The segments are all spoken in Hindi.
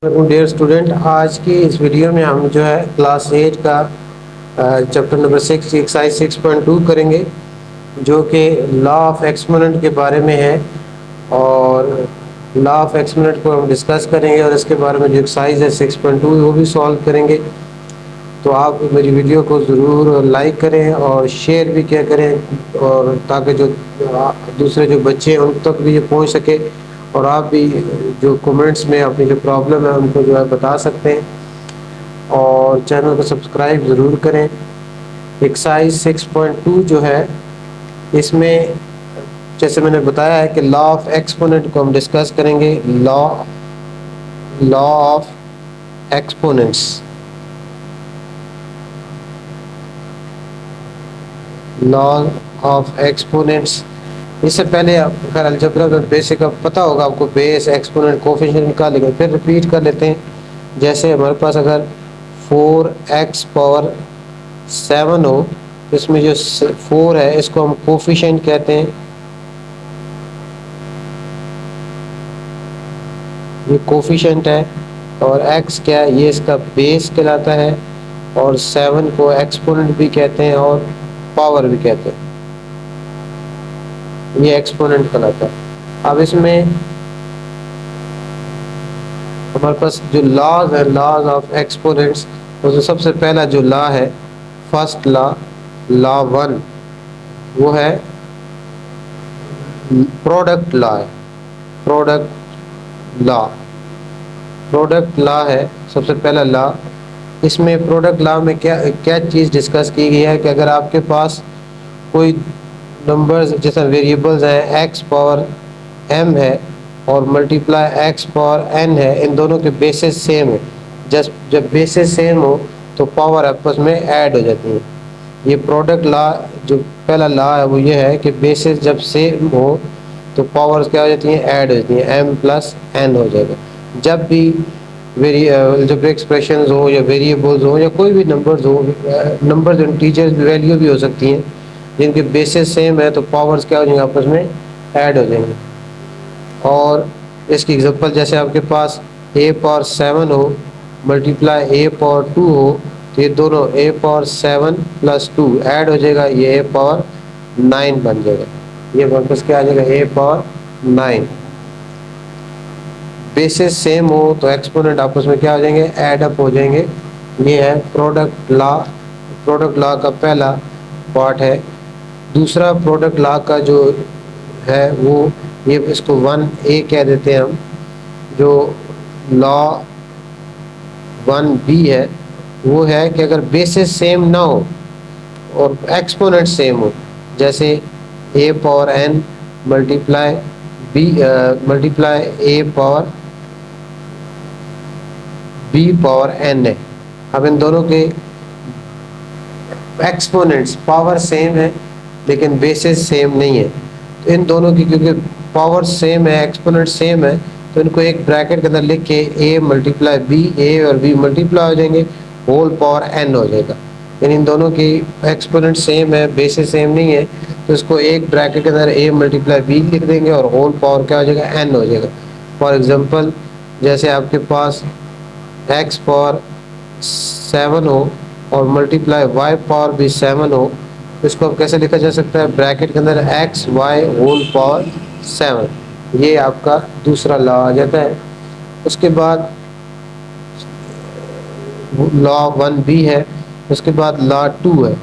डियर स्टूडेंट, आज की इस वीडियो में हम जो है क्लास 8 का चैप्टर नंबर 6 एक्सरसाइज 6.2 करेंगे, जो कि लॉ ऑफ एक्सपोनेंट के बारे में है। और लॉ ऑफ एक्सपोनेंट को हम डिस्कस करेंगे और इसके बारे में जो एक्सरसाइज है 6.2 वो भी सॉल्व करेंगे। तो आप मेरी वीडियो को ज़रूर लाइक करें और शेयर भी किया करें, और ताकि जो दूसरे जो बच्चे हैं उन तक भी ये पहुंच सके, और आप भी जो कमेंट्स में अपनी जो प्रॉब्लम है उनको जो है बता सकते हैं। और चैनल को सब्सक्राइब ज़रूर करें। एक्सरसाइज 6.2 जो है, इसमें जैसे मैंने बताया है कि लॉ ऑफ एक्सपोनेंट को हम डिस्कस करेंगे। Law of exponents, law of exponents. इससे पहले अगर अलजेब्रा का बेसिक अब पता होगा आपको, बेस, एक्सपोनेंट, कोफिशिएंट का, लेकिन फिर रिपीट कर लेते हैं। जैसे हमारे पास अगर 4x पावर 7 हो, तो इसमें जो 4 है इसको हम कोफिशिएंट कहते हैं। ये कोफिशिएंट है। और x क्या है, ये इसका बेस कहलाता है। और 7 को एक्सपोनेंट भी कहते हैं और पावर भी कहते हैं। ये एक्सपोनेंट कहलाता है। अब इसमें हमारे पास जो लॉज है, लॉज ऑफ एक्सपोनेंट्स, तो सबसे पहला जो लॉ है, फर्स्ट लॉ, लॉ 1, वो है प्रोडक्ट लॉ है। प्रोडक्ट लॉ है सबसे पहला लॉ। इसमें प्रोडक्ट लॉ में क्या क्या चीज़ डिस्कस की गई है कि अगर आपके पास कोई नंबर्स जैसा वेरिएबल्स हैं, x पावर m है और मल्टीप्लाई x पावर n है, इन दोनों के बेसिस सेम है। जब बेसिस सेम हो तो पावर आपस में ऐड हो जाती है। ये प्रोडक्ट लॉ जो पहला लॉ है वो ये है कि बेसिस जब सेम हो तो पावर्स क्या हो जाती हैं, ऐड हो जाती हैं, m प्लस n हो जाएगा। जब भी अलजेब्रिक एक्सप्रेशंस हो या वेरिएबल्स हो या कोई भी नंबर्स हो, नंबर्स इंटीजर्स वैल्यू भी हो सकती हैं, जिनके बेसिस सेम है तो पावर्स क्या हो जाएंगे, आपस में ऐड हो जाएंगे। और इसकी एग्जांपल जैसे आपके पास a पावर 7 हो मल्टीप्लाई a पावर 2 हो, तो ये दोनों a पावर 7 प्लस 2 ऐड हो जाएगा, ये a पावर 9 बन जाएगा। ये वापस क्या आ जाएगा, a पावर 9। बेसिस सेम हो तो एक्सपोनेंट आपस में क्या हो जाएंगे, ऐड अप हो जाएंगे। ये है प्रोडक्ट लॉ। प्रोडक्ट लॉ का पहला पार्ट है। दूसरा प्रोडक्ट लॉ का जो है वो, ये इसको 1a कह देते हैं हम। जो लॉ 1b है वो है कि अगर बेसिस सेम ना हो और एक्सपोनेंट सेम हो, जैसे a power n multiply a power b power n है। अब इन दोनों के एक्सपोनेंट्स पावर सेम है लेकिन बेसिस सेम नहीं है, तो इन दोनों की क्योंकि पावर सेम है, एक्सपोनेंट सेम है, तो इनको एक ब्रैकेट के अंदर लिख के a मल्टीप्लाई b, a और b मल्टीप्लाई हो जाएंगे, होल पावर n हो जाएगा। यानी इन दोनों की एक्सपोनेंट सेम है, बेसिस सेम नहीं है, तो इसको एक ब्रैकेट के अंदर a मल्टीप्लाई b लिख देंगे और होल पावर क्या हो जाएगा, n हो जाएगा। फॉर एग्जांपल जैसे आपके पास x पावर 7 हो और मल्टीप्लाई y पावर भी 7 हो, तो इसको अब कैसे लिखा जा सकता है, ब्रैकेट के अंदर x y होल पावर 7। ये आपका दूसरा लॉ आ जाता है। उसके बाद लॉ 1b है। उसके बाद लॉ 2 है।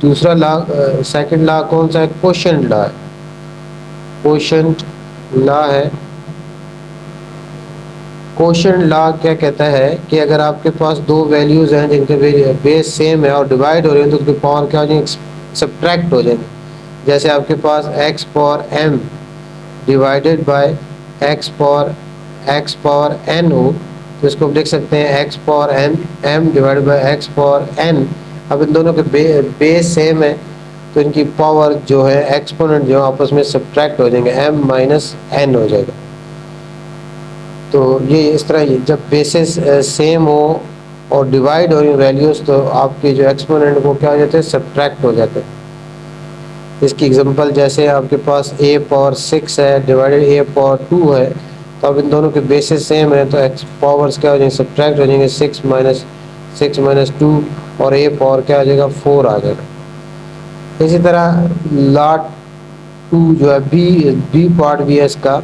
दूसरा लॉ, सेकंड लॉ कौन सा है, क्वोशंट लॉ है। क्वोशंट लॉ है। क्वोशंट लॉ क्या कहता है कि अगर आपके पास दो वैल्यूज हैं जिनके बेस सेम है और डिवाइड हो रहे हैं, तो उसकी पावर क्या हो जाएगी, सब्ट्रैक्ट हो जाएंगे। जैसे आपके पास x power m divided by x power n हो, तो इसको हम लिख सकते हैं x power n m divided by x power n। अब इन दोनों के बेस सेम है तो इनकी पावर जो है, एक्सपोनेंट जो आपस में सब्ट्रैक्ट हो जाएंगे, m माइनस n हो जाएगा। तो ये इस तरह जब बेसिस सेम हो और डिवाइड हो रही वैल्यूज़, तो आपके जो एक्सपोनेंट वो क्या हो जाते हैं, सब्ट्रैक्ट हो जाते हैं। इसकी एग्जांपल जैसे आपके पास a पावर 6 है डिवाइडेड a पावर 2 है, तो अब इन दोनों के बेसिस सेम है तो एक्स पावर्स क्या हो जाएंगे, सब्ट्रैक्ट हो जाएंगे, 6 - 2 और ए पावर क्या आ जाएगा, 4 आ जाएगा। इसी तरह लॉट 2 जो है बी पार्ट भी है इसका,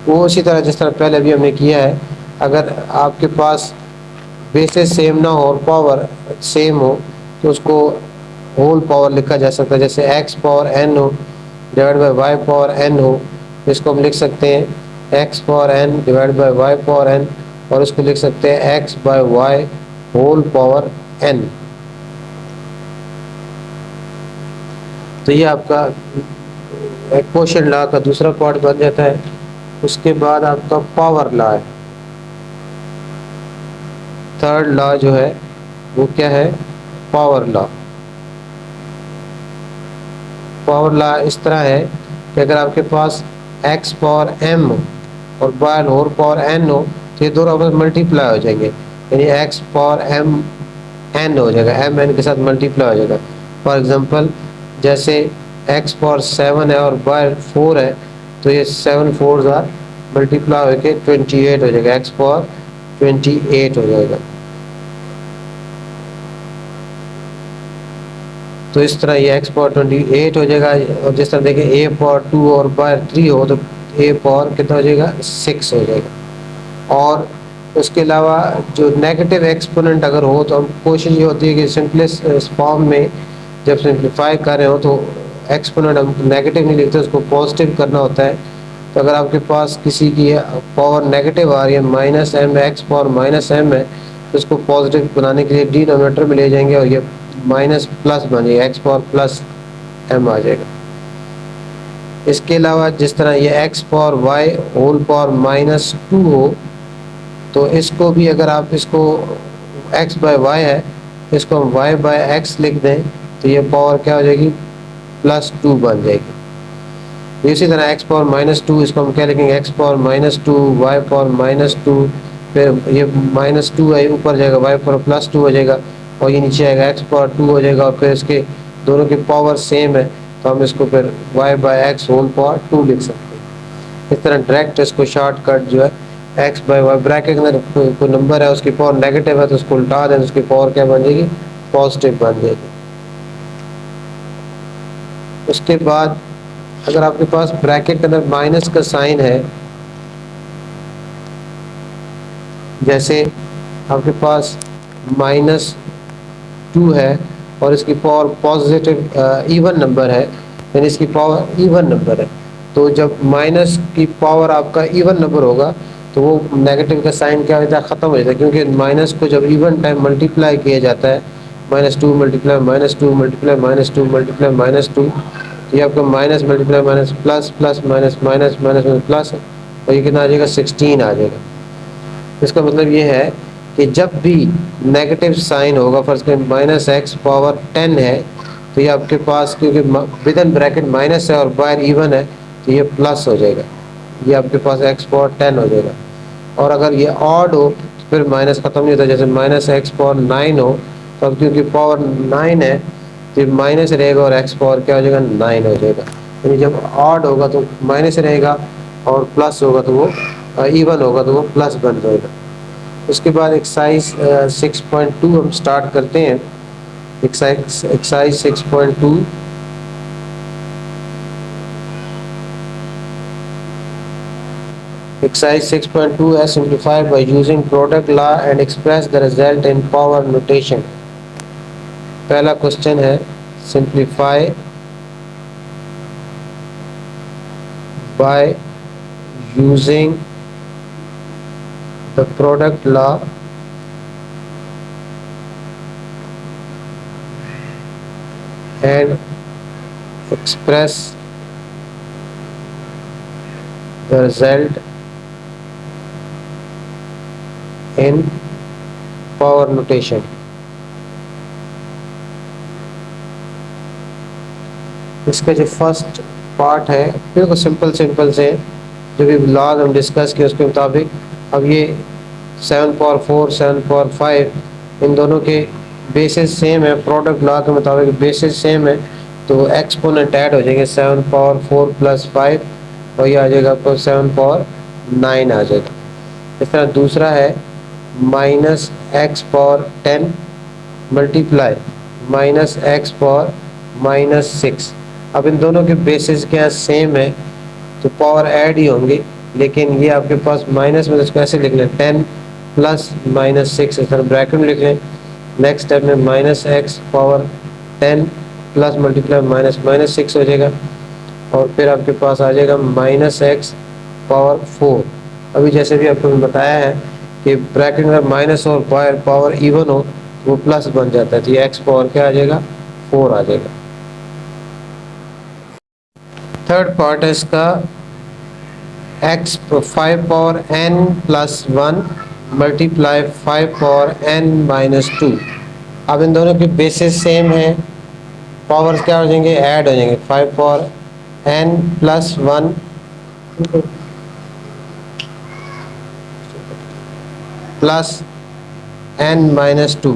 वो इसी तरह जिस तरह पहले अभी हमने किया है, अगर आपके पास बेसिस सेम ना हो और पावर सेम हो तो उसको होल पावर लिखा जा सकता है। जैसे एक्स पावर एन हो divide by y power n हो, इसको हम लिख सकते हैं x power n divide by y power n, और इसको लिख सकते हैं x by y whole power n. तो ये आपका क्वोशिएंट लॉ का दूसरा पार्ट बन जाता है। उसके बाद आपका पावर लॉ है, थर्ड लॉ जो है वो क्या है, पावर लॉ। पावर लॉ इस तरह है कि अगर आपके पास x पावर m और बाय होल पावर n हो तो ये दोनों आपस में मल्टीप्लाई हो जाएंगे, यानी x पावर m n हो जाएगा, m n के साथ मल्टीप्लाई हो जाएगा। फॉर एग्जांपल जैसे x पावर 7 है और बाय 4 है तो ये 7 4 आर मल्टीप्लाई होके 28 हो जाएगा, x पावर 28 हो जाएगा। तो इस तरह ये x पावर 28 हो जाएगा। और जिस तरह देखें a पावर 2 और बाय 3 हो तो a पावर कितना हो जाएगा, 6 हो जाएगा। और उसके अलावा जो नेगेटिव एक्सपोनेंट अगर हो तो हम कोशिश ये होती है कि सिंपलेस्ट फॉर्म में जब सिंप्लीफाई कर रहे हो तो एक्सपोनेंट हम नेगेटिव नहीं लिखते, उसको पॉजिटिव करना होता है। तो अगर आपके पास किसी की पावर नेगेटिव आ रही है, minus m x power minus m है, तो उसको पॉजिटिव बनाने के लिए डिनोमिनेटर में ले जाएंगे और ये माइनस प्लस बन जाएगा, एक्स पावर प्लस एम आ जाएगा। इसके अलावा जिस तरह ये x power y whole power minus 2 हो तो इसको भी अगर आप इसको x बाय वाई है, इसको हम y बाय एक्स लिख दें तो ये पावर क्या हो जाएगी, +2 बन जाएगी। इसी तरह x पावर -2 इसको हम क्या लिखेंगे, x पावर -2 y पावर -2, फिर ये -2 है ऊपर जाएगा, y पावर +2 हो जाएगा और ये नीचे आएगा x पावर 2 हो जाएगा। और फिर इसके दोनों की पावर सेम है तो हम इसको फिर y by x whole power 2 लिख सकते हैं। इस तरह डायरेक्ट इसको शॉर्टकट जो है x बाय वाई ब्रैकेट के अंदर कोई नंबर है उसकी पावर नेगेटिव है तो उसको उल्टा दें, उसकी पावर क्या बन जाएगी, पॉजिटिव बन जाएगी। उसके बाद अगर आपके पास ब्रैकेट के अंदर माइनस का साइन है, जैसे आपके पास -2 है और इसकी पावर पॉजिटिव इवन नंबर है, यानी इसकी पावर इवन नंबर है, तो जब माइनस की पावर आपका इवन नंबर होगा तो वो नेगेटिव का साइन क्या हो जाता है, ख़त्म हो जाता है। क्योंकि माइनस को जब इवन टाइम मल्टीप्लाई किया जाता है, -2 मल्टीप्लाई -2 मल्टीप्लाई -2 मल्टीप्लाई -2, ये आपका minus multiply minus plus plus minus minus minus plus, और ये कितना आ जाएगा, 16 आ जाएगा। इसका मतलब ये है कि जब भी नेगेटिव साइन होगा, फर्स्ट में -x पावर 10 है तो ये आपके पास, क्योंकि विदिन ब्रैकेट माइनस है और बाहर इवन है तो ये प्लस हो जाएगा, ये आपके पास x पावर 10 हो जाएगा। और अगर ये ऑड हो तो फिर माइनस ख़त्म नहीं होता, जैसे -x पावर 9 हो तो अब क्योंकि पावर 9 है तो माइनस रहेगा और x पावर क्या हो जाएगा, 9 हो जाएगा। यानी जब ऑड होगा तो माइनस रहेगा और प्लस होगा तो वो इवन होगा तो वो प्लस बन जाएगा। उसके बाद एक्सरसाइज 6.2 हम स्टार्ट करते हैं। Exercise 6.2 Exercise 6.2 is simplified by using product law and express the result in power notation. पहला क्वेश्चन है simplify by using the product law and express the result in power notation। इसका जो फर्स्ट पार्ट है बिल्कुल सिंपल से जो भी लॉज हम डिस्कस किए उसके मुताबिक, अब ये 7 पावर 4 7 पावर 5 इन दोनों के बेसिस सेम है, प्रोडक्ट लॉ के मुताबिक बेसिस सेम है तो एक्सपोनेंट ऐड हो जाएंगे, 7 पावर 4 + 5 और ये आ जाएगा आपको 7 पावर 9 आ जाएगा। इस तरह दूसरा है minus x power 10 multiply minus x power minus 6। अब इन दोनों के बेसिस क्या सेम है तो पावर ऐड ही होंगे, लेकिन ये आपके पास माइनस में, इसको ऐसे लिख लें 10 प्लस माइनस 6, इस तरह ब्रैकेट में लिख लें। नेक्स्ट स्टेप में minus x power 10 plus multiply minus minus 6 हो जाएगा, और फिर आपके पास आ जाएगा माइनस एक्स पावर 4। अभी जैसे भी आपको बताया है कि ब्रैकेट में माइनस और पावर इवन हो वो प्लस बन जाता है, तो ये एक्स पावर क्या आ जाएगा 4 आ जाएगा। थर्ड पार्ट है इसका x 5 power n plus 1 multiply 5 power n minus 2। अब इन दोनों की बेसिस सेम है, पावर्स क्या हो जाएंगे ऐड हो जाएंगे। 5 power n plus 1 plus n minus 2,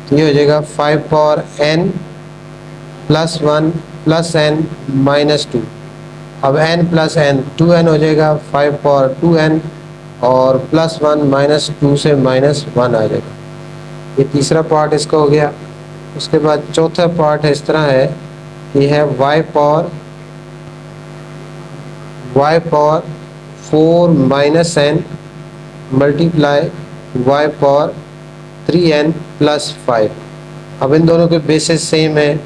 तो ये हो जाएगा 5 power n plus 1 plus n minus 2। अब n प्लस n 2n हो जाएगा, 5 पावर 2n और प्लस 1 माइनस 2 से माइनस 1 आ जाएगा। ये तीसरा पार्ट इसका हो गया। उसके बाद चौथा पार्ट है इस तरह है कि है y power 4 minus n multiply y power 3n plus 5। अब इन दोनों के बेसिस सेम है,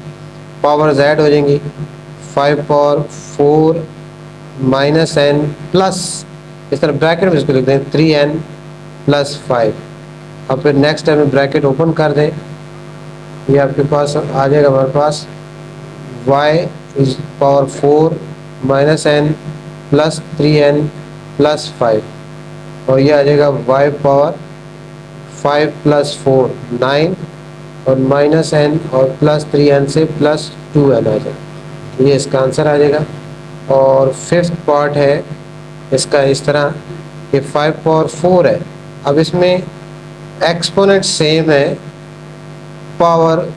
पावर्स ऐड हो जाएंगी। 5 पावर 4 माइनस n प्लस, इस तरह ब्रैकेट में इसको लिख दें 3n प्लस 5। अब फिर नेक्स्ट टाइम ब्रैकेट ओपन कर दें, ये आपके पास आ जाएगा हमारे पास y is power 4 minus n plus 3n plus 5, और ये आ जाएगा y पावर 5 प्लस 4 9 और माइनस n और प्लस 3n से प्लस 2n आ जाएगा, ये इसका आंसर आ जाएगा। और फिफ्थ पार्ट है इसका इस तरह कि 5 पावर 4 है। अब इसमें एक्सपोनेंट सेम है, पावर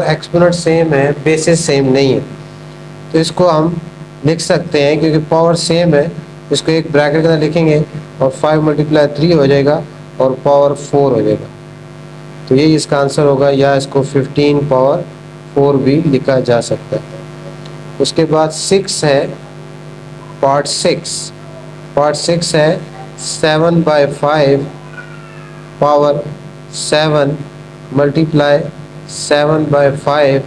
एक्सपोनेंट सेम है, बेसिस सेम नहीं है, तो इसको हम लिख सकते हैं क्योंकि पावर सेम है, इसको एक ब्रैकेट के अंदर लिखेंगे और 5 मल्टीप्लाई 3 हो जाएगा और पावर 4 हो जाएगा, तो यही इसका आंसर होगा। या इसको 15 पावर 4 भी लिखा जा सकता है। उसके बाद 6 है पार्ट 6 है 7 by 5 power 7 multiply 7 by 5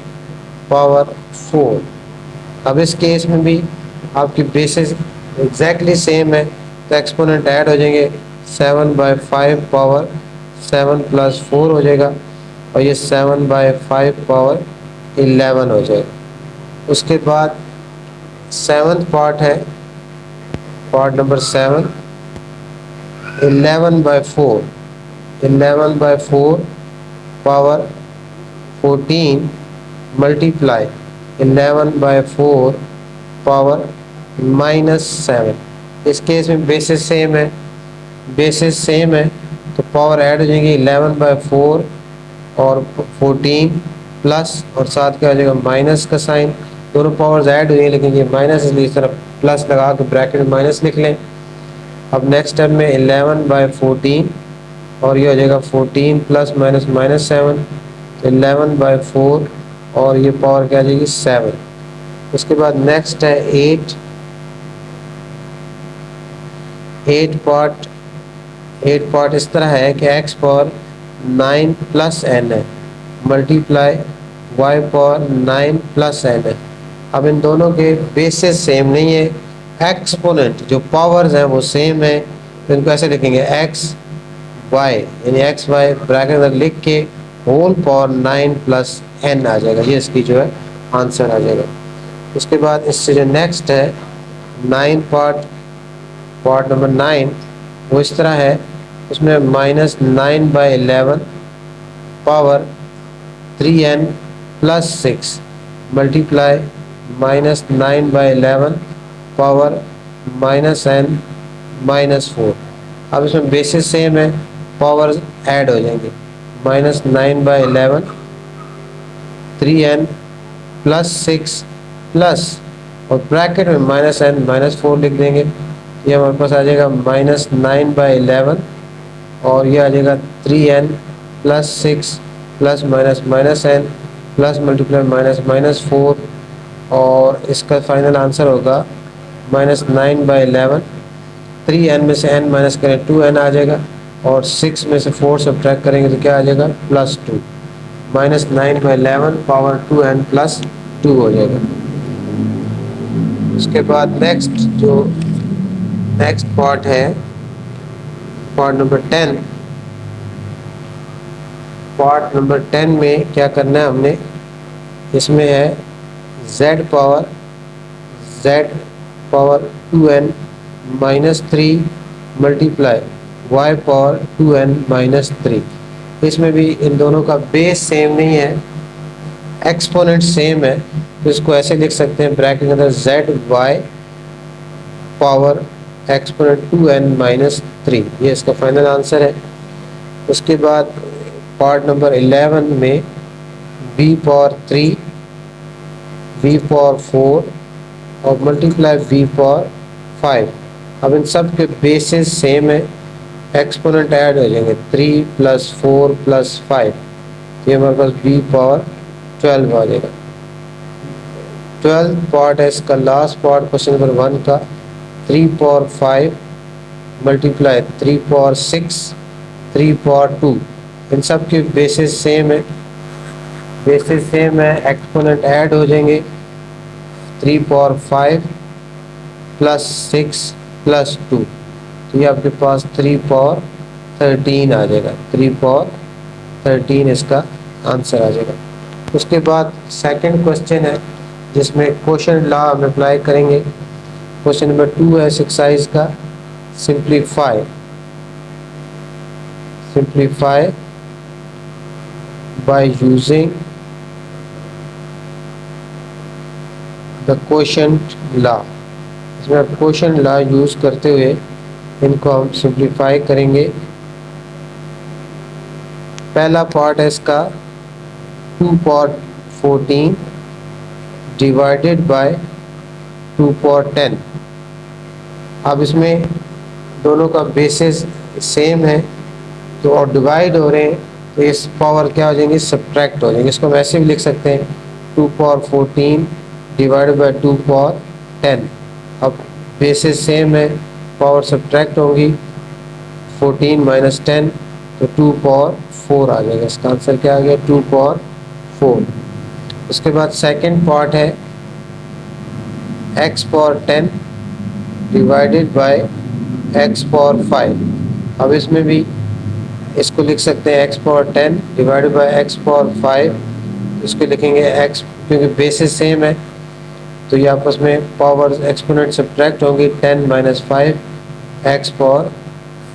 power 4। अब इस केस में भी आपकी बेसिस एग्जैक्टली सेम है, तो एक्सपोनेंट ऐड हो जाएंगे। 7 बाई 5 पावर 7 प्लस 4 हो जाएगा, और ये 7 बाई 5 पावर 11 हो जाएगा। उसके बाद 7th पार्ट है part number 7 11 by 4 power 14 multiply 11 by 4 power minus 7। इस केस में बेसिस सेम है, तो पावर ऐड हो जाएगी 11 बाई 4 और 14 प्लस, और साथ क्या हो जाएगा माइनस का साइन, दोनों पावर्स ऐड हुई हैं लेकिन ये माइनस, इसलिए इस तरफ प्लस लगा के ब्रैकेट में माइनस लिख लें। अब नेक्स्ट स्टेप में 11 बाई 14 और ये हो जाएगा 14 प्लस माइनस माइनस 7, 11 बाई 4 और ये पावर क्या आ जाएगी 7। उसके बाद नेक्स्ट है 8 पार्ट इस तरह है कि x पावर 9 प्लस n है multiply y power 9 plus n है। अब इन दोनों के बेसिस सेम नहीं है, एक्सपोनेंट जो पावर्स हैं वो सेम है, तो इनको ऐसे लिखेंगे x y यानी x y ब्रैकेट में लिख के होल पावर 9 प्लस n आ जाएगा, ये इसकी जो है आंसर आ जाएगा। उसके बाद इससे जो नेक्स्ट है 9 पार्ट नंबर 9 वो इस तरह है, उसमें minus 9 by 11 power 3n plus 6 multiply minus 9 by 11 power minus n minus 4। अब इसमें बेसिस सेम है, पावर्स ऐड हो जाएंगे। Minus 9 by 11 3n plus 6 plus और ब्रैकेट में माइनस n माइनस 4 लिख देंगे, ये हमारे पास आ जाएगा -9/11 और ये आ जाएगा 3n plus 6 plus minus minus n plus multiply minus minus 4 और इसका फाइनल आंसर होगा -9/11। 3n में से n माइनस करें 2n आ जाएगा और 6 में से 4 सब्ट्रैक्ट करेंगे तो क्या आ जाएगा +2। -9/11 पावर 2n प्लस 2 हो जाएगा। उसके बाद नेक्स्ट पार्ट है पार्ट नंबर 10। पार्ट नंबर 10 में क्या करना है हमने, इसमें है z power 2n minus 3 multiply y power 2n minus 3। इसमें भी इन दोनों का बेस सेम नहीं है, एक्सपोनेंट सेम है, तो इसको ऐसे लिख सकते हैं ब्रैकेट के अंदर zy power exponent 2n minus 3। ये इसका फाइनल आंसर है। उसके बाद पार्ट नंबर 11 में v पावर 3 v पावर 4 और मल्टीप्लाई v पावर 5। अब इन सब के बेसिस सेम है, एक्सपोनेंट ऐड हो जाएंगे 3 + 4 + 5, ये हमारे पास v पावर 12 आ जाएगा। 12 पार्ट है इसका लास्ट पार्ट क्वेश्चन नंबर 1 का। 3 पावर 5 मल्टीप्लाई 3 पावर 6 3 पावर 2, इन सब के बेसिस सेम है, एक्सपोनेंट ऐड हो जाएंगे 3 पावर 5 + 6 + 2, तो ये आपके पास 3 पावर 13 आ जाएगा। 3 पावर 13 इसका आंसर आ जाएगा। उसके बाद सेकंड क्वेश्चन है जिसमें क्वेश्चन लॉ हम अप्लाई करेंगे। क्वेश्चन नंबर 2 है एक्सरसाइज का, simplify by using the quotient law. इसमें आप क्वोशंट लॉ यूज करते हुए इनको हम सिंप्लीफाई करेंगे। पहला पार्ट है इसका 2 पावर 14 डिवाइडेड बाय 2 पावर 10। अब इसमें दोनों का बेसिस सेम है तो और डिवाइड हो रहे हैं तो इस पावर क्या हो जाएंगे, सब्ट्रैक्ट हो जाएंगे। इसको हम ऐसे भी लिख सकते हैं 2 पावर 14 डिवाइडेड बाय 2 पावर 10। अब बेसिस सेम है, पावर सब्ट्रैक्ट होंगी, 14 माइनस 10 तो 2 पावर 4 आ जाएगा। इसका आंसर क्या आ गया, 2 पावर 4। उसके बाद सेकंड पार्ट है x power 10 divided by x power 5। अब इसमें भी इसको लिख सकते हैं x power 10 divided by x power 5। इसको लिखेंगे x, क्योंकि बेसिस सेम है तो ये आपस में पावर एक्सपोनेंट सब्ट्रैक्ट होंगी, 10 माइनस 5 x पावर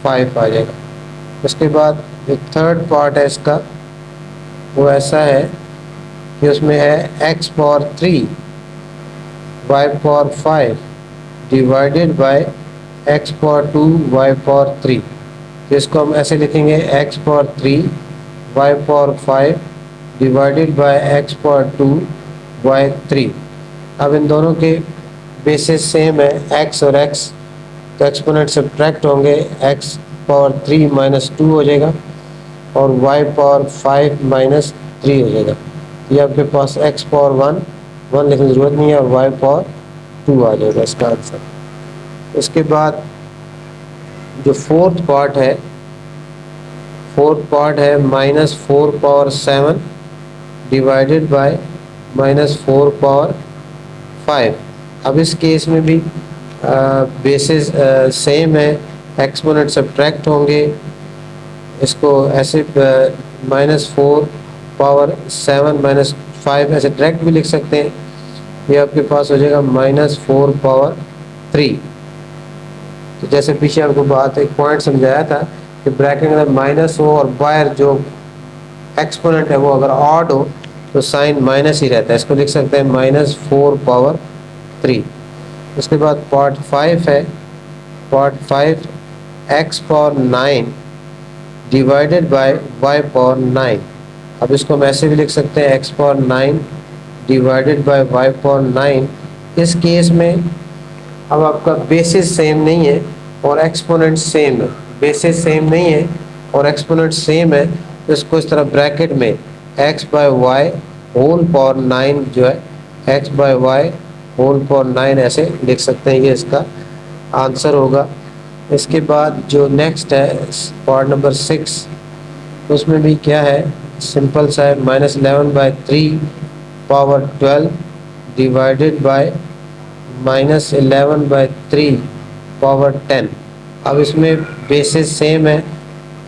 5 आ जाएगा। उसके बाद जो थर्ड पार्ट है इसका वो ऐसा है कि उसमें है x power 3 y power 5 divided bye x power 2 y power 3। तो इसको हम ऐसे लिखेंगे x power 3 y power 5 divided bye x power 2 y 3। अब इन दोनों के बेसिस सेम है, x और x, तो एक्सपोनेंट सब्ट्रैक्ट होंगे, x पावर 3 माइनस 2 हो जाएगा और y पावर 5 माइनस 3 हो जाएगा। ये आपके पास x पावर 1 लिखने की ज़रूरत नहीं है और y पावर 2 आ जाएगा इसका आंसर। इसके बाद जो फोर्थ पार्ट है -4 पावर 7 डिवाइडेड बाय -4 पावर 5। अब इस केस में भी बेसिस सेम है, एक्सपोनेंट सब्ट्रैक्ट होंगे। इसको ऐसे -4 पावर 7 माइनस 5 ऐसे डायरेक्ट भी लिख सकते हैं। ये आपके पास हो जाएगा -4 पावर 3। तो जैसे पीछे आपको बात एक पॉइंट समझाया था कि ब्रैकेट में माइनस हो और बाहर जो एक्सपोनेंट है वो अगर ऑड हो तो साइन माइनस ही रहता है। इसको लिख सकते हैं -4 पावर 3। उसके बाद पार्ट 5 है, part 5 x power 9 divided by y power 9। अब इसको हम ऐसे भी लिख सकते हैं x power 9 divided by y power 9। इस केस में अब आपका बेसिस सेम नहीं है और एक्सपोनेंट सेम है, बेसिस सेम नहीं है और एक्सपोनेंट सेम है, तो इसको इस तरह ब्रैकेट में x by y whole power 9 जो है x by y whole power 9 ऐसे लिख सकते हैं, ये इसका आंसर होगा। इसके बाद जो नेक्स्ट है पार्ट नंबर 6, उसमें भी क्या है, सिंपल सा है, -11/3 पावर 12 डिवाइडेड बाय -11/3 पावर 10। अब इसमें बेसिस सेम है,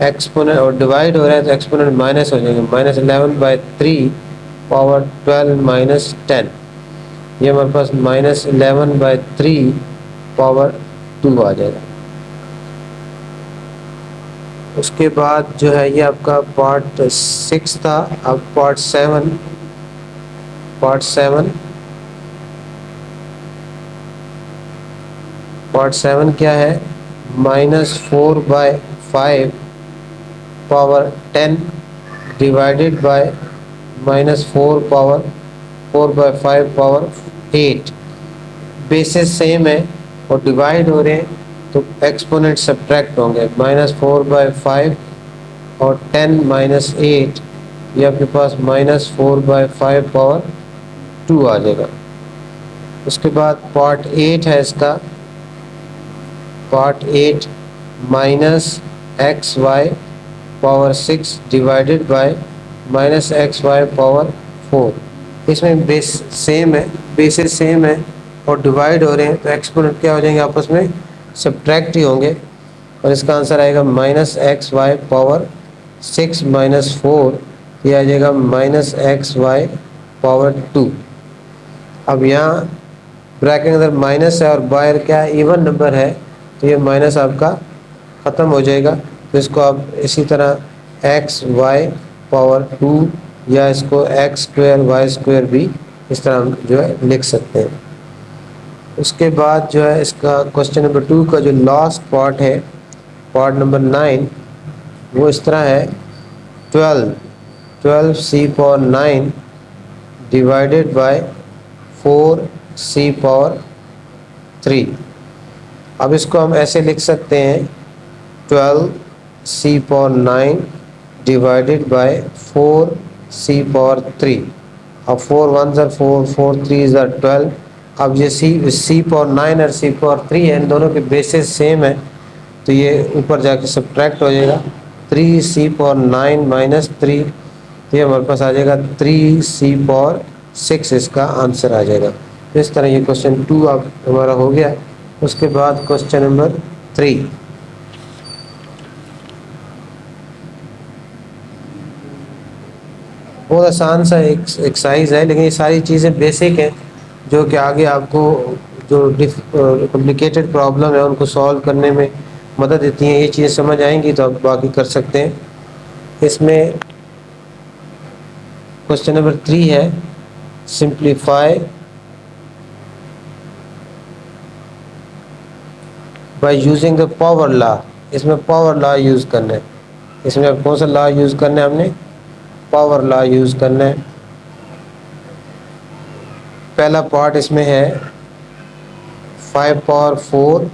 एक्सपोनेंट और डिवाइड हो रहा है तो एक्सपोनेंट माइनस हो जाएंगे, -11/3 पावर 12 -10, ये हमारे पास -11/3 पावर 2 आ जाएगा। उसके बाद जो है ये आपका पार्ट 6 था। अब पार्ट 7 क्या है, -4/5 power 10 divided by -4/5 power 8। Basis same है और डिवाइड हो रहे हैं तो एक्सपोनेंट सब्ट्रैक्ट होंगे, -4/5 और 10 -8, ये आपके पास -4/5 पावर 2 आ जाएगा। उसके बाद पार्ट 8 है इसका, part 8 -xy power 6 divided bye -xy power 4। इसमें बेसिस सेम है और डिवाइड हो रहे हैं तो एक्सपोनेंट क्या हो जाएंगे, आपस में सब्ट्रैक्ट ही होंगे, और इसका आंसर आएगा -xy पावर 6 -4, ये आ जाएगा -xy पावर 2। अब यहाँ ब्रैकेट के अंदर माइनस है और बाहर क्या इवन नंबर है, तो ये माइनस आपका ख़त्म हो जाएगा। तो इसको आप इसी तरह xy पावर 2 या इसको x² y² भी इस तरह जो है लिख सकते हैं। उसके बाद जो है इसका क्वेश्चन नंबर 2 का जो लास्ट पार्ट है, पार्ट नंबर 9, वो इस तरह है, 12c power 9 divided by 4c power 3। अब इसको हम ऐसे लिख सकते हैं, 12c power 9 divided by 4c power 3। अब 4 1 ज़र 4, 4 3 ज़र 12। अब ये c पावर 9 और c पावर 3 है, इन दोनों के बेसिस सेम है, तो ये ऊपर जाके सब्ट्रैक्ट हो जाएगा, 3c पावर 9 -3, तो ये हमारे पास आ जाएगा 3c पावर 6, इसका आंसर आ जाएगा। इस तरह ये क्वेश्चन 2 अब हमारा हो गया। उसके बाद क्वेश्चन नंबर 3, बहुत आसान सा एक एक्सरसाइज है, लेकिन ये सारी चीज़ें बेसिक हैं जो कि आगे आपको जो कॉम्प्लिकेटेड प्रॉब्लम है उनको सॉल्व करने में मदद देती हैं। ये चीज़ें समझ आएंगी तो आप बाकी कर सकते हैं। इसमें क्वेश्चन नंबर 3 है, simplify by using the power law. इसमें पावर लॉ यूज़ करना है। इसमें अब कौन सा लॉ यूज़ करना है, हमने पावर लॉ यूज़ करना है। पहला पार्ट इसमें है 5 पावर 4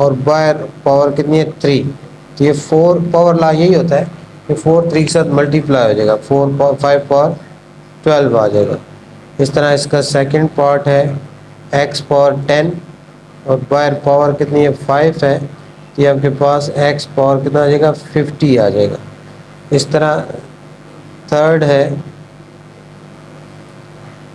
और बाय पावर कितनी है 3, तो ये 4 पावर लॉ यही होता है कि 4 3 के साथ मल्टीप्लाई हो जाएगा, 5 पावर 12 आ जाएगा। इस तरह इसका सेकंड पार्ट है x पावर 10 और बाय पावर कितनी है 5 है, तो ये आपके पास x पावर कितना आ जाएगा 50 आ जाएगा। इस तरह थर्ड है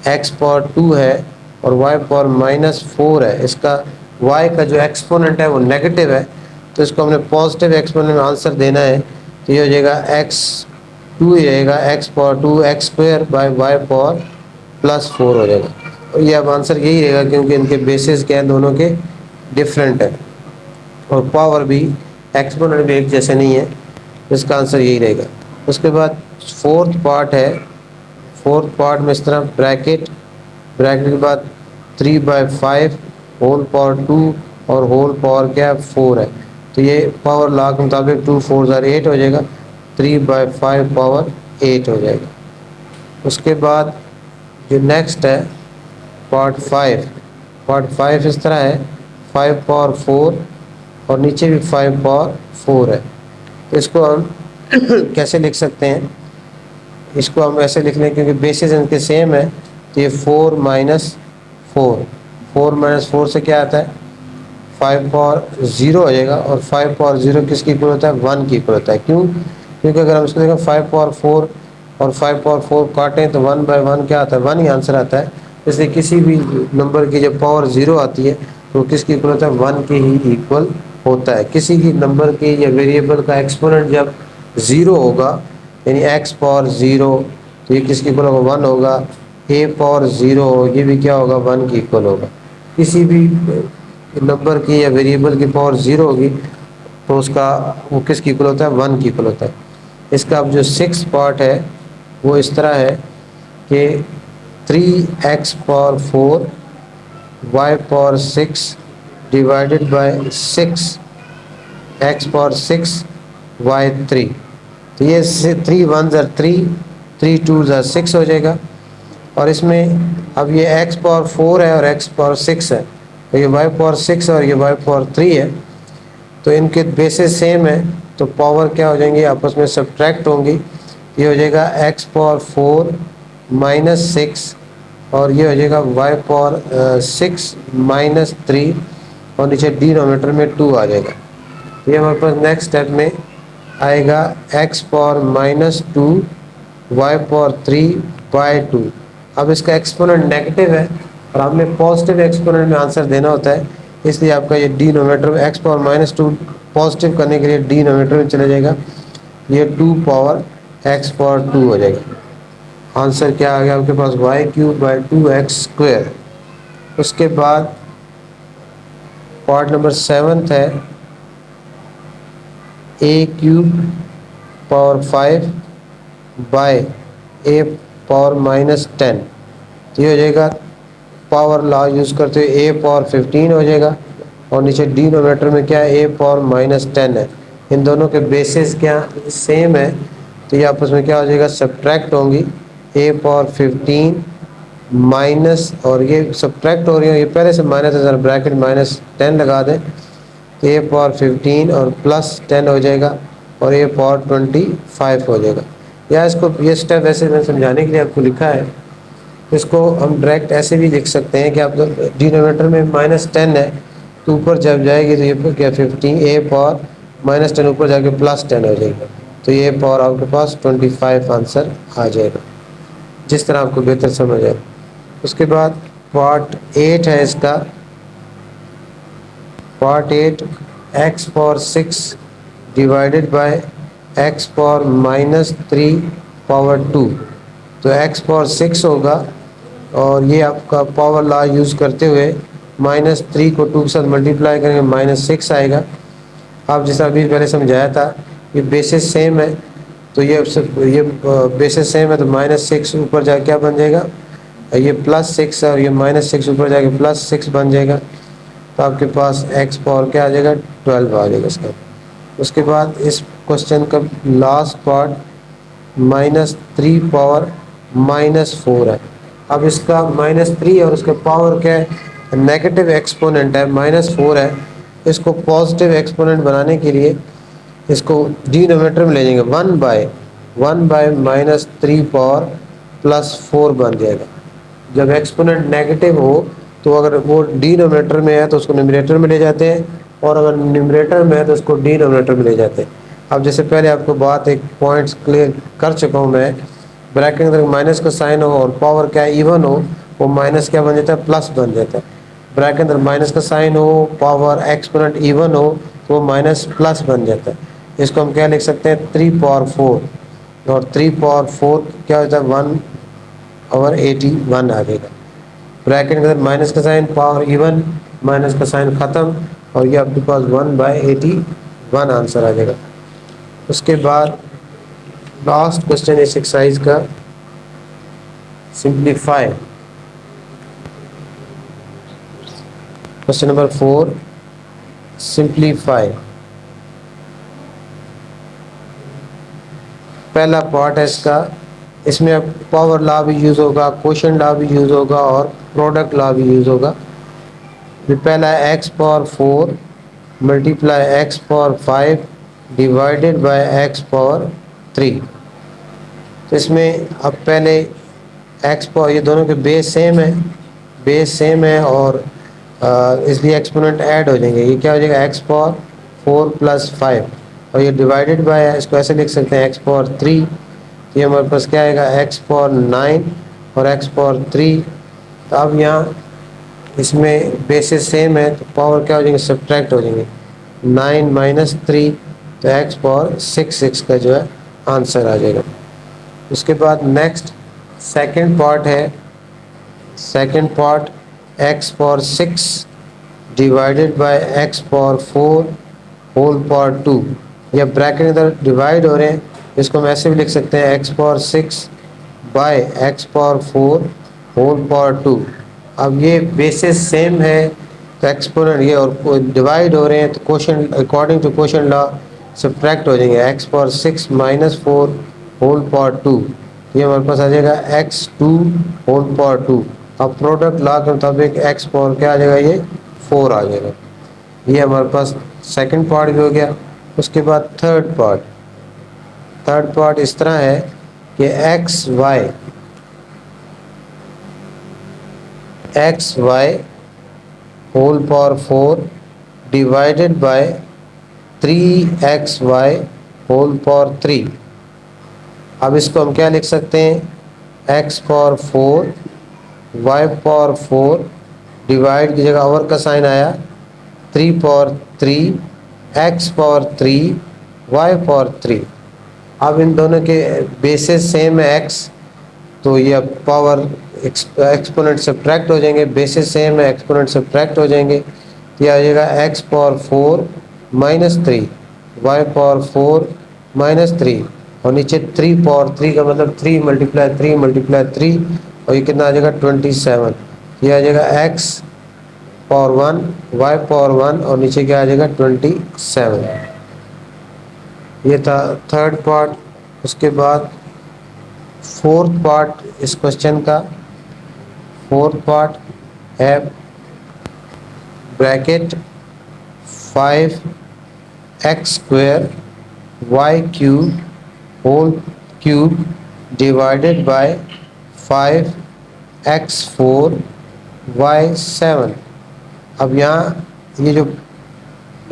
x पावर 2 है और y पावर -4 है। इसका y का जो एक्सपोनेंट है वो नेगेटिव है, तो इसको हमने पॉजिटिव एक्सपोनेंट में आंसर देना है, तो ये हो जाएगा x2 ही रहेगा, x power 2 x² by y power +4 हो जाएगा। और ये अब आंसर यही रहेगा क्योंकि इनके बेसिस क्या है, दोनों के डिफरेंट है और पावर भी एक्सपोनेंट भी एक जैसे नहीं है, इसका आंसर यही रहेगा। उसके बाद फोर्थ पार्ट है, फोर्थ पार्ट में इस तरह ब्रैकेट के बाद 3/5 होल पावर 2 और होल पावर क्या है 4 है, तो ये पावर लॉ के मुताबिक 2 4 ज़र 8 हो जाएगा, 3/5 पावर 8 हो जाएगा। उसके बाद जो नेक्स्ट है पार्ट 5 इस तरह है, 5 पावर 4 और नीचे भी 5 पावर 4 है। तो इसको हम कैसे लिख सकते हैं? इसको हम ऐसे लिख लें क्योंकि बेसिस इनके सेम है, तो ये 4 माइनस 4, 4 माइनस 4 से क्या आता है? 5 पावर 0 हो जाएगा। और 5 पावर 0 किसकी इक्वल होता है? 1 की इक्वल होता है। क्यों? क्योंकि अगर हम इसको देखें 5 पावर 4 और 5 पावर 4 काटें तो 1 बाय 1 क्या आता है? 1 ही आंसर आता है। इसलिए किसी भी नंबर की जब पावर 0 आती है तो किसकी इक्वल होता है? 1 के ही इक्वल होता है। किसी की नंबर की या वेरिएबल का एक्सपोनेंट जब 0 होगा, यानी x पावर 0, तो ये किसकी इक्वल होगा? 1 होगा। a पावर 0 ये भी क्या होगा? 1 की इक्वल होगा। किसी भी नंबर की या वेरिएबल की पावर 0 होगी तो उसका वो किसकी इक्वल होता है? 1 की इक्वल होता है। इसका अब जो 6 पार्ट है वो इस तरह है कि 3x power 4 y power 6 divided bye 6 x power 6 y 3। तो ये 3 1 ज़र 3, 3 2 ज़र 6 हो जाएगा। और इसमें अब ये x पावर 4 है और x पावर 6 है, तो ये y पावर 6 और ये y पावर 3 है, तो इनके बेसिस सेम है, तो पावर क्या हो जाएंगी? आपस में सब्ट्रैक्ट होंगी। ये हो जाएगा x पावर 4 माइनस 6 और ये हो जाएगा y पावर 6 माइनस 3 और नीचे डिनोमिनेटर में 2 आ जाएगा। ये हमारे पास नेक्स्ट स्टेप में आएगा x power minus 2 y power 3 by 2। अब इसका एक्सपोनेंट नेगेटिव है और हमने पॉजिटिव एक्सपोनेंट में आंसर देना होता है, इसलिए आपका ये डिनोमिनेटर में x पावर माइनस 2 पॉजिटिव करने के लिए डिनोमिनेटर में चले जाएगा। ये 2 पावर x पावर 2 हो जाएगा। आंसर क्या आ गया आपके पास? y cube by 2x square. उसके बाद पार्ट नंबर 7 है a cube power 5 by a power minus 10। तो ये हो जाएगा पावर लॉ यूज़ करते हुए a पावर 15 हो जाएगा और नीचे डिनोमिनेटर में क्या है? a पावर माइनस 10 है। इन दोनों के बेसिस क्या सेम है, तो ये आपस में क्या हो जाएगा? सब्ट्रैक्ट होंगी। a पावर 15 माइनस, और ये सब्ट्रैक्ट हो रही है, ये पहले से माइनस है, ज़रा ब्रैकेट माइनस 10 लगा दें, तो a पावर 15 और प्लस 10 हो जाएगा और a पावर 25 हो जाएगा। या इसको ये स्टेप ऐसे मैंने समझाने के लिए आपको लिखा है, इसको हम डायरेक्ट ऐसे भी लिख सकते हैं कि आप डिनोमिनेटर में माइनस 10 है तो ऊपर जब जाएगी तो ये क्या 15 a पावर माइनस 10 ऊपर जाके प्लस 10 हो जाएगी, तो ये पावर आपके पास 25 आंसर आ जाएगा, जिस तरह आपको बेहतर समझ आए। उसके बाद पार्ट 8 है इसका। Part 8 x power 6 divided bye x power minus 3 power 2। तो x पावर 6 होगा और ये आपका पावर लॉ यूज़ करते हुए माइनस 3 को 2 के साथ मल्टीप्लाई करेंगे माइनस 6 आएगा। आप जैसा अभी पहले समझाया था, ये बेसिस सेम है, तो ये बेसिस सेम है तो माइनस 6 ऊपर जाके क्या बन जाएगा? ये प्लस 6 और ये माइनस 6 ऊपर जाके प्लस 6 बन जाएगा। तो आपके पास x पावर क्या आ जाएगा? 12 आ जाएगा इसका। उसके बाद इस क्वेश्चन का last part minus 3 power minus 4 है। अब इसका माइनस 3 और उसका पावर क्या है? नेगेटिव एक्सपोनेंट है, माइनस 4 है। इसको पॉजिटिव एक्सपोनेंट बनाने के लिए इसको डिनोमिनेटर में ले जाएंगे, 1 बाय माइनस 3 पावर प्लस 4 बन जाएगा। जब एक्सपोनेंट नेगेटिव हो तो अगर वो डिनोमिनेटर में है तो उसको न्यूमरेटर में ले जाते हैं, और अगर न्यूमरेटर में है तो उसको डिनोमिनेटर में ले जाते हैं। अब जैसे पहले आपको बात एक पॉइंट्स क्लियर कर चुका हूँ मैं, ब्रैकेट के अंदर माइनस का साइन हो और पावर क्या इवन हो, वो माइनस क्या बन जाता है? प्लस बन जाता है। ब्रैकेट के अंदर माइनस का साइन हो, पावर एक्सपोनेंट इवन हो, तो वो माइनस प्लस बन जाता है। इसको हम क्या लिख सकते हैं? 3 पावर 4, और 3 पावर 4 क्या होता है? 1/81 आ जाएगा। ब्रैकेट के अंदर माइनस का साइन, पावर इवन, माइनस का साइन ख़त्म, और ये आपके पास 1/81 आंसर आ जाएगा। उसके बाद लास्ट क्वेश्चन इस एक्सरसाइज का, सिंप्लीफाई। Question number 4, simplify. पहला पार्ट है इसका, इसमें अब पावर लॉ भी यूज़ होगा, क्वोशंट लॉ भी यूज़ होगा और प्रोडक्ट लॉ भी यूज़ होगा। ये पहला है x power 4 multiply x power 5 divided by x power 3। तो इसमें अब पहले एक्स पावर, ये दोनों के बेस सेम है, बेस सेम है और इसलिए एक्सपोनेंट ऐड हो जाएंगे। ये क्या हो जाएगा, एक्स पावर 4 प्लस 5 और ये डिवाइडेड बाय है, इसको ऐसे लिख सकते हैं एक्स पावर 3। तो ये हमारे पास क्या आएगा, एक्स पावर 9 और एक्स पावर 3। तो अब यहाँ इसमें बेसिस सेम है तो पावर क्या हो जाएंगे, सब्ट्रैक्ट हो जाएंगे, 9 माइनस 3, तो एक्स पावर 6 का जो है आंसर आ जाएगा। उसके बाद नेक्स्ट सेकंड पार्ट है, second part x power 6 divided by x power 4 whole power 2। या ब्रैकेट इधर डिवाइड हो रहे हैं, इसको हम ऐसे भी लिख सकते हैं x power 6 by x power 4 whole power 2। अब ये बेसिस सेम है तो एक्सपोनेंट ये और डिवाइड हो रहे हैं तो question according to question law subtract हो जाएंगे, x power 6 minus 4 whole power 2। ये हमारे पास आ जाएगा x2 होल पावर 2। अब प्रोडक्ट लॉ के मुताबिक x पावर क्या आ जाएगा, ये 4 आ जाएगा। ये हमारे पास सेकंड पार्ट भी हो गया। उसके बाद थर्ड पार्ट, थर्ड पार्ट इस तरह है कि x y whole power 4 divided by 3xy whole power 3। अब इसको हम क्या लिख सकते हैं, x power 4 y power 4 divide की जगह ओवर का साइन आया, 3 power 3 x power 3 y power 3। अब इन दोनों के बेसिस सेम है x, तो ये पावर एक्सपोनेंट सब्ट्रैक्ट हो जाएंगे, बेसिस सेम है एक्सपोनेंट सब्ट्रैक्ट हो जाएंगे। तो यह आ जाएगा x power 4 minus 3 y power 4 minus 3 और नीचे 3 पावर 3 का मतलब 3 मल्टीप्लाई 3 मल्टीप्लाई 3 और ये कितना आ जाएगा 27। ये आ जाएगा x पावर 1 y पावर 1 और नीचे क्या आ जाएगा 27। ये था थर्ड पार्ट। उसके बाद फोर्थ पार्ट इस क्वेश्चन का, फोर्थ पार्ट है bracket 5x square y cube whole cube divided by 5x4 y7। अब यहाँ ये जो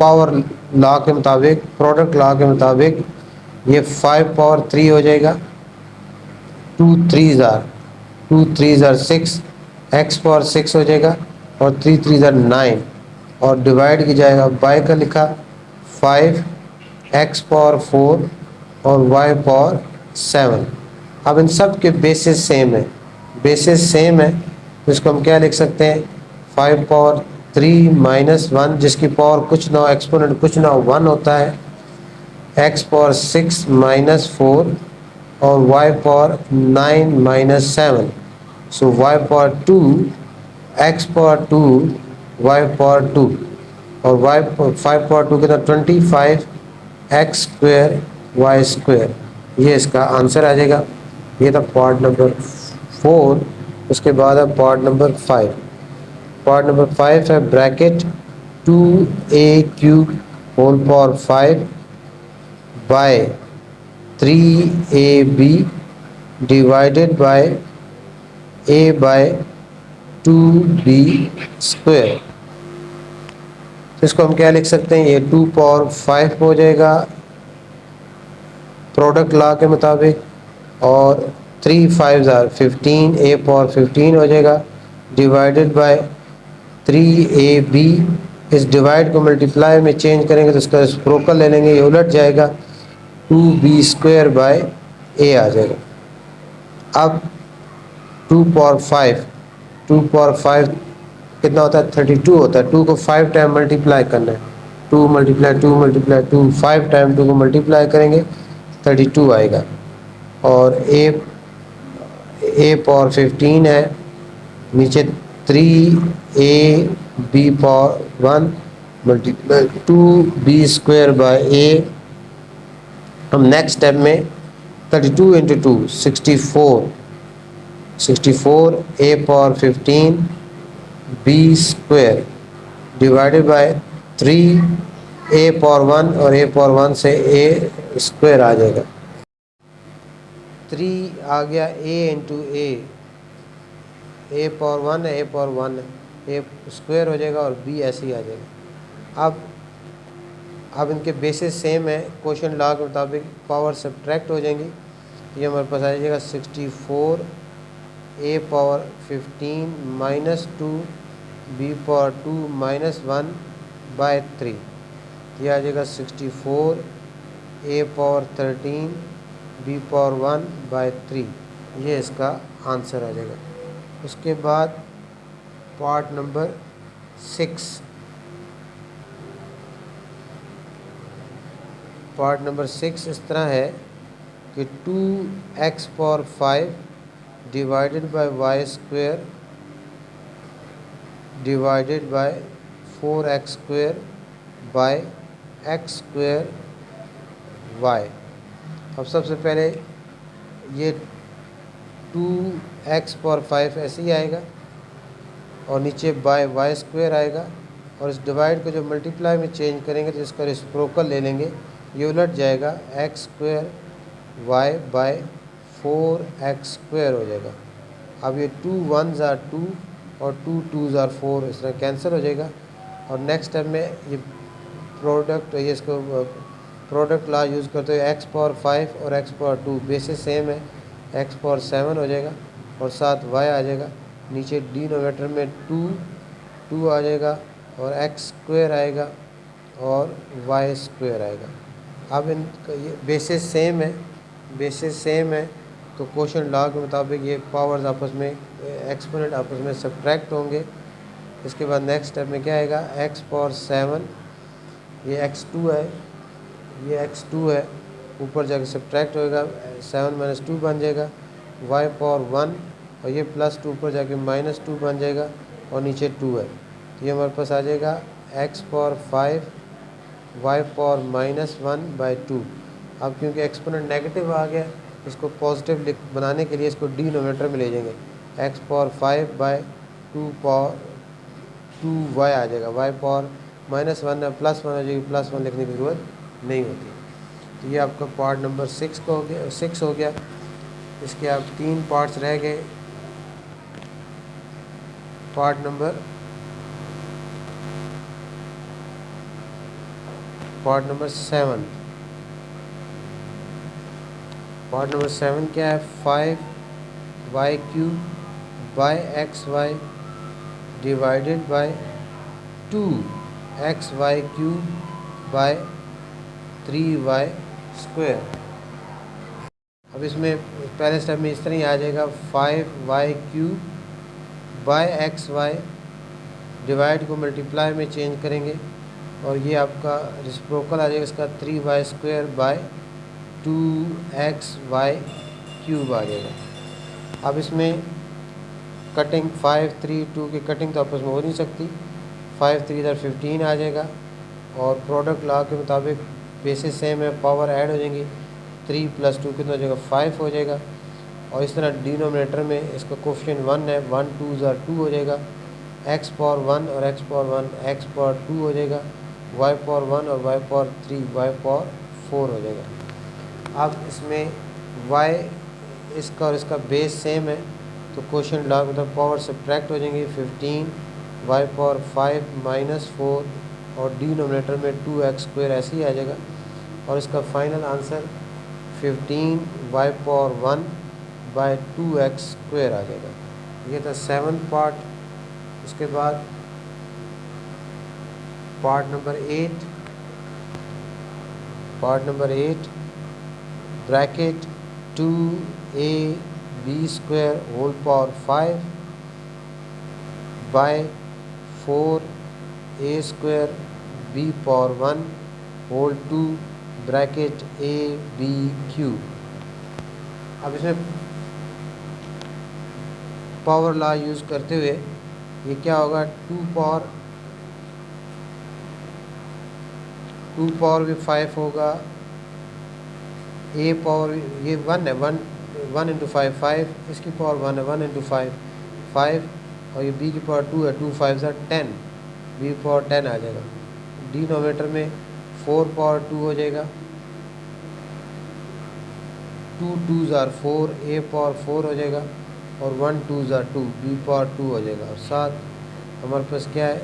पावर लॉ के मुताबिक, प्रोडक्ट लॉ के मुताबिक ये 5 पावर 3 हो जाएगा, 2 3 ज़ार 6, x पावर 6 हो जाएगा और 3 3 ज़ार 9 और डिवाइड की जाएगा बाय का लिखा 5x पावर 4 और y पावर 7। अब इन सब के बेसिस सेम है, बेसिस सेम है तो इसको हम क्या लिख सकते हैं, 5 पावर 3 माइनस 1 जिसकी पावर कुछ ना हो, एक्सपोनेंट कुछ ना हो 1 होता है, x पावर 6 माइनस 4 और y पावर 9 माइनस 7। सो y power 2 x power 2 y power 2 और y 5 पावर 2 कितना 25 x स्क्वायर y स्क्वायर। ये इसका आंसर आ जाएगा। ये था पार्ट नंबर 4। उसके बाद है पार्ट नंबर 5। पार्ट नंबर 5 है bracket 2a cube whole power 5 by 3ab divided by a by 2b square. तो इसको हम क्या लिख सकते हैं, ये 2 पावर 5 हो जाएगा प्रोडक्ट लॉ के मुताबिक और 3 5 ज़ार 15 a पावर 15 हो जाएगा डिवाइडेड बाय 3ab। इस डिवाइड को मल्टीप्लाई में चेंज करेंगे तो इसका रेसिप्रोकल ले लेंगे, ये उलट जाएगा, 2b स्क्वायर बाय a आ जाएगा। अब 2 पावर 5 कितना होता है 32 होता है, 2 को 5 टाइम मल्टीप्लाई करना है, 2 मल्टीप्लाई 2 मल्टीप्लाई 2 5 टाइम 2 को मल्टीप्लाई करेंगे 32 आएगा। और a पावर 15 है, नीचे 3ab power 1 multiply 2b square by a। हम नेक्स्ट स्टेप में 32 into 2 64 a power 15 b square divided bye 3 a power 1 और a पावर 1 से a स्क्वायर आ जाएगा। 3 आ गया a इंटू a पावर 1 है, a पावर 1 है, a स्क्वायर हो जाएगा और b ऐसे ही आ जाएगा। अब इनके बेसिस सेम है, क्वेश्चन लॉ के मुताबिक पावर सब्ट्रैक्ट हो जाएंगी। ये हमारे पास आ जाएगा 64 a power 15 minus 2 b power 2 minus 1 by 3। ये आ जाएगा 64 a power 13 b power 1 by 3। ये इसका आंसर आ जाएगा। उसके बाद पार्ट नंबर 6, पार्ट नंबर 6 इस तरह है कि 2x power 5 divided by y square divided by 4x square by x square y। अब सबसे पहले ये 2x पावर 5 ऐसे ही आएगा और नीचे बाय वाई स्क्वायर आएगा, और इस डिवाइड को जो मल्टीप्लाई में चेंज करेंगे तो इसका रेसिप्रोकल ले लेंगे, ये उलट जाएगा x square y by 4x square हो जाएगा। अब ये 2 1s आर 2 और 2 2s आर 4, इस तरह कैंसिल हो जाएगा। और नेक्स्ट स्टेप में ये प्रोडक्ट, ये इसको प्रोडक्ट लॉ यूज़ करते हुए x पावर 5 और x पावर 2 बेसिस सेम है, x पावर 7 हो जाएगा और साथ y आ जाएगा। नीचे डिनोमिनेटर में 2 आ जाएगा और x स्क्वायर आएगा और y स्क्वायर आएगा। अब इन ये बेसिस सेम है तो क्वेश्चन लॉ के मुताबिक ये पावर्स आपस में, एक्सपोनेंट आपस में सब्ट्रैक्ट होंगे। इसके बाद नेक्स्ट स्टेप में क्या आएगा, x पावर 7, ये x2 है, ये x2 है, ऊपर जाके सब्ट्रैक्ट होएगा, 7 माइनस 2 बन जाएगा, y पावर 1 और ये प्लस 2 ऊपर जाके माइनस 2 बन जाएगा और नीचे 2 है। तो ये हमारे पास आ जाएगा x power 5 y power minus 1 by 2। अब क्योंकि एक्सपोनेंट नेगेटिव आ गया, इसको पॉजिटिव बनाने के लिए इसको डिनोमिनेटर में ले जाएंगे, x power 5 by 2 power 2y आ जाएगा, y पावर माइनस 1 प्लस 1 हो जाएगी, प्लस 1 लिखने की ज़रूरत नहीं होती। तो ये आपका पार्ट नंबर 6 का हो गया। इसके अब 3 पार्ट्स रह गए। पार्ट नंबर 7, पार्ट नंबर 7 क्या है, 5y³ by xy divided by 2xy³ by 3y square. अब इसमें पहले स्टेप में इस तरह ही आ जाएगा, 5y³ बाय xy, डिवाइड को मल्टीप्लाई में चेंज करेंगे और ये आपका रेसिप्रोकल आ जाएगा इसका 3y स्क्वायर बाय 2xy³ आ जाएगा। अब इसमें कटिंग 5 3 2 की कटिंग तो आपस में हो नहीं सकती, 5 3 इधर 15 आ जाएगा और प्रोडक्ट लॉ के मुताबिक बेसिस सेम है, पावर ऐड हो जाएंगी, 3 + 2 कितना हो जाएगा, 5 हो जाएगा। और इस तरह डिनोमिनेटर में इसका कोफिशिएंट 1 है, 1 2s आर 2 हो जाएगा, x पावर 1 और x पावर 1 x पावर 2 हो जाएगा, y पावर 1 और y पावर 3 y पावर 4 हो जाएगा। अब इसमें y इसका और इसका बेस सेम है तो क्वेश्चन लॉ मतलब पावर सब्ट्रैक्ट हो जाएंगी, 15 y पावर 5 माइनस 4 और डिनोमिनेटर में 2x स्क्वायर ऐसे ही आ जाएगा और इसका final answer 15 y power 1 by 2x square आ जाएगा। ये था 7 पार्ट। उसके बाद part number 8 bracket 2ab² whole power 5 by 4a² b power 1 whole 2 bracket a/b³। अब इसमें पावर लॉ यूज़ करते हुए ये क्या होगा, 2 पावर भी 5 होगा, a पावर ये 1 है, 1 इंटू 5 5, इसकी पावर 1 है, 1 इंटू 5 5 और ये b की पावर 2 है, 2 5 10 बी पावर 10 आ जाएगा। डिनोमिनेटर में 4 पावर 2 हो जाएगा, 2 2s आर 4, ए पावर 4 हो जाएगा, और 1 2s आर 2, बी पावर 2 हो जाएगा। और साथ हमारे पास क्या है,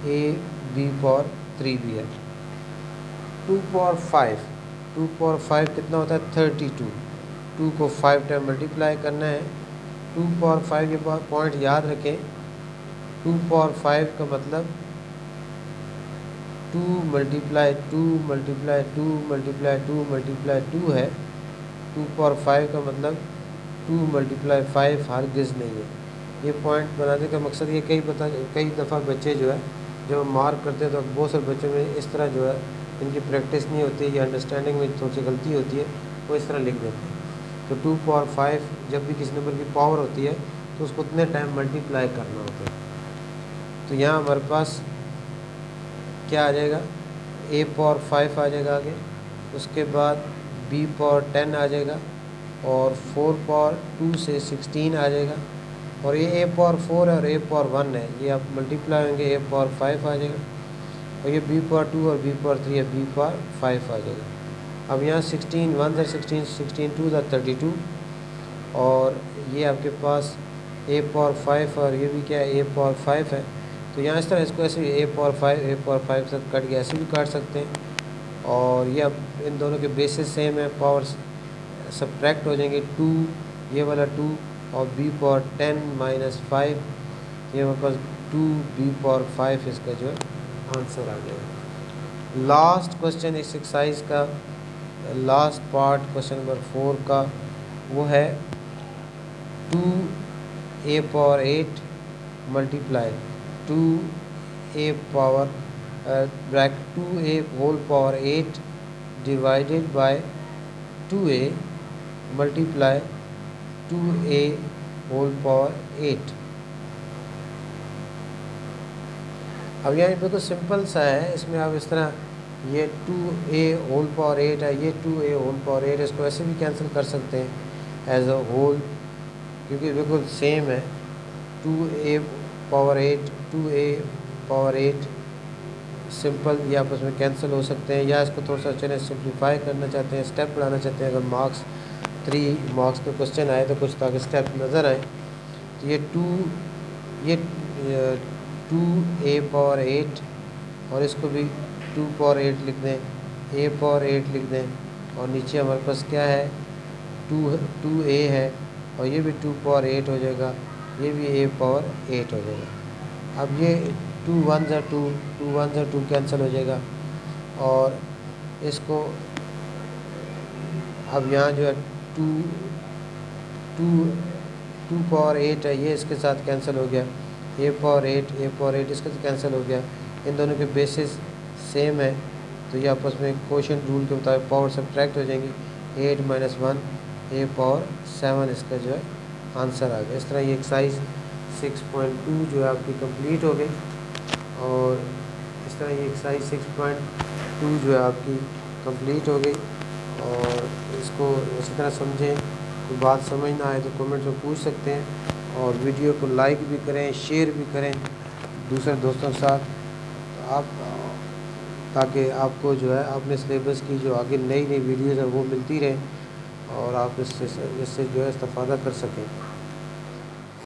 ए बी पावर 3 भी है। 2 पावर 5, 2 पावर 5 कितना होता है, 32। 2 को 5 टाइम मल्टीप्लाई करना है। 2 पावर 5 के बाद पॉइंट याद रखें, 2 पावर 5 का मतलब 2 मल्टीप्लाई 2 मल्टीप्लाई 2 मल्टीप्लाई 2 मल्टीप्लाई 2 है। 2 पावर 5 का मतलब 2 मल्टीप्लाई 5 हरगिज़ नहीं है। ये पॉइंट बनाने का मकसद ये कई दफ़ा बच्चे जो है जब हम मार्क करते हैं तो बहुत सारे बच्चों में इस तरह जो है इनकी प्रैक्टिस नहीं होती या अंडरस्टैंडिंग में थोड़ी सी गलती होती है, वो इस तरह लिख देते हैं। तो 2 पावर 5 जब भी किसी नंबर की पावर होती है तो उसको उतने टाइम मल्टीप्लाई करना होता है। तो यहाँ हमारे पास क्या आ जाएगा, ए पावर 5 आ जाएगा आगे, उसके बाद बी पावर 10 आ जाएगा, और 4 पावर 2 से 16 आ जाएगा, और ये ए पावर 4 है और ए पावर 1 है, ये आप मल्टीप्लाई होंगे ए पावर 5 आ जाएगा, और ये बी पावर 2 और बी पावर 3 है, बी पावर 5 आ जाएगा। अब यहाँ 16 1 16 16 2 32, और ये आपके पास ए पावर 5 और ये भी क्या है, ए पावर 5 है। तो यहाँ इस तरह इसको ऐसे ए पावर 5 से कट के ऐसे भी काट सकते हैं, और ये अब इन दोनों के बेसिस सेम है, पावर सब्ट्रैक्ट हो जाएंगे। 2 ये वाला 2 और बी पावर 10 माइनस 5, ये हमारे पास 2 बी पावर 5 इसका जो है आंसर आ जाएगा। लास्ट क्वेश्चन इस एक्सरसाइज का, लास्ट पार्ट क्वेश्चन नंबर 4 का, वो है 2 A power 8 multiply 2 A power bracket 2 A whole power 8 divided by 2a multiply 2a whole power 8। अब यहाँ बिल्कुल सिंपल सा है, इसमें आप इस तरह ये 2a होल पावर 8 है, ये 2a होल पावर 8 है, इसको ऐसे भी कैंसिल कर सकते हैं एज अ होल, क्योंकि बिल्कुल सेम है। 2a power 8 2a power 8 simple, ये आपस में कैंसिल हो सकते हैं, या इसको थोड़ा सा चलें सिंप्लीफाई करना चाहते हैं, स्टेप बढ़ाना चाहते हैं, अगर मार्क्स 3 मार्क्स का क्वेश्चन आए तो कुछ ताकि स्टेप नज़र आए। तो ये 2a पावर 8, और इसको भी 2 पावर 8 लिख दें, a पावर 8 लिख दें, और नीचे हमारे पास क्या है 2a है, और ये भी 2 पावर 8 हो जाएगा, ये भी a पावर 8 हो जाएगा। अब ये 2 1 ज़ा 2 2 1 ज़ा 2 कैंसिल हो जाएगा, और इसको अब यहाँ जो है 2 पावर 8 है, ये इसके साथ कैंसिल हो गया, ए पावर 8 इसके साथ कैंसिल हो गया, इन दोनों के बेसिस सेम है, तो ये आपस में क्वोशिएंट रूल के मुताबिक पावर सब्ट्रैक्ट हो जाएंगी। 8 माइनस 1 ए पावर 7 इसका जो है आंसर आ गया। इस तरह ये एक्सरसाइज 6.2 जो है आपकी कंप्लीट हो गई, और इस तरह ये एक्सरसाइज 6.2 जो है आपकी कंप्लीट हो गई। और इसको इसी तरह समझें, कोई बात समझ ना आए तो कमेंट में पूछ सकते हैं, और वीडियो को लाइक भी करें, शेयर भी करें दूसरे दोस्तों के साथ, तो आप ताकि आपको जो है अपने सिलेबस की जो आगे नई नई वीडियोज़ है वो मिलती रहे, और आप इससे जो है इस्तेफ़ादा कर सकें।